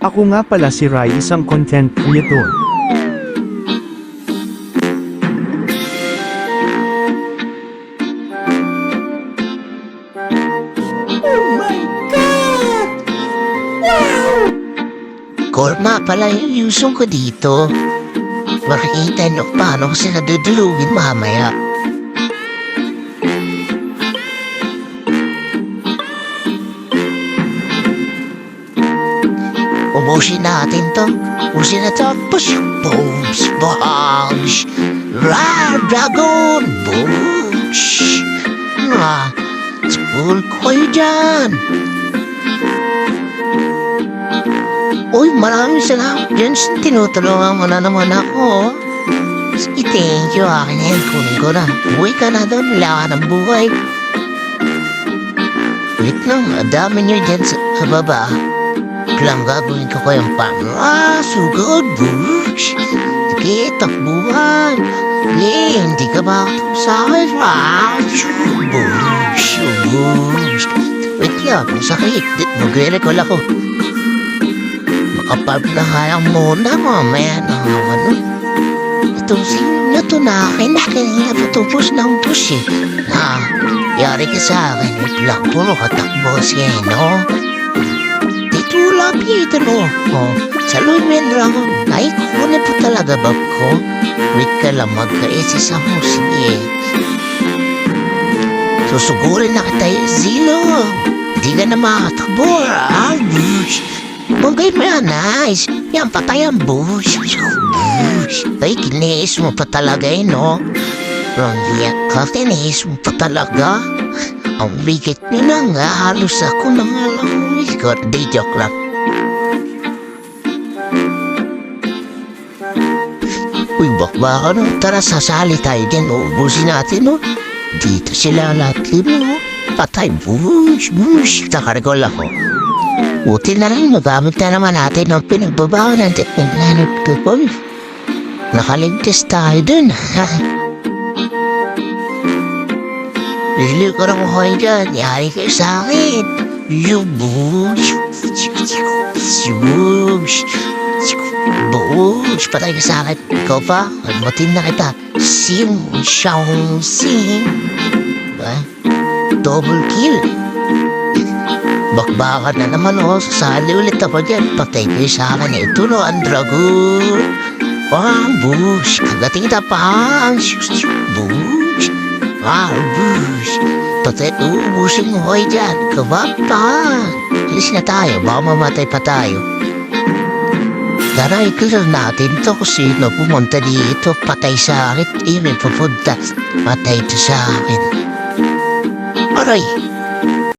Ako nga pala si Rai, isang content creator. Korma pala yung yusong ko dito. Makikita niyo paano ko sila dudulugin mamaya. Ubusin natin to. Ubusin na to. Push, booms, bangs. Dragon, booms. Spool ko kayo dyan. Uy, maraming salamat dyan. Tinutulungan mo na naman ako. Sige, thank you. Akin na yan. Kunin ko na. Uwi ka na doon. Wala ka ng buhay. Wait lang. Dami nyo dyan sa baba. Lang gagawin ko kayong sugod. Bush. Sige, takbuhan. Hindi ka ba sa akin? Bush. Bush. Wait lang. Masakit. Magre-recall ako. Kapag nakayang muna, mamaya na ano. Itong sino na to na akin, kanina patupos ng push eh. Yari ka sa akin, wait lang, puro katakbo siya, no? Dito lapit, ano? Saluhin mo yung dragon. Ay, kukunin po talaga, bab ko. Wait ka lang, magka-esis ako, sige. Susugurin na kita yung zilo. Hindi ka na makatakbo, Bugay mo yan, nice. Yan, patay ang bush. Bush. Ay, kiniis mo pa talaga eh, no? Rondia, kiniis mo pa talaga? Ang bigit nyo na nga, halos ako na nga lang. Di joke lang. Uy, bakbaka no? Tara, sasali tayo dyan. Ubusin natin, no? Dito sila lahat, no? Patay, bush, bush. Nakarecall ako. Buti na lang, magamit na naman natin ang pinagbabawa ng teknolohanap ko po. Nakaligtas tayo dun. Pili ko lang kayo dyan. Yari kayo sa akin. Bush. Bush. Bush. Patay ka sa akin. Ikaw pa? Magmatin na kita. Sim. Siyang sim. Double kill. Bakbakan na naman sasali ulit ako dyan. Patay kayo sa akin. Ito no, ang dragon. Bush. Kagating tapang. Bush. Bush. Patay, ubusin mo kayo dyan. Kabapang. Alis na tayo. Baka mamatay pa tayo. Tara, i-clear natin to kung sino pumunta dito. Patay sa akin. May papunta. Patay ito sa akin. Aray.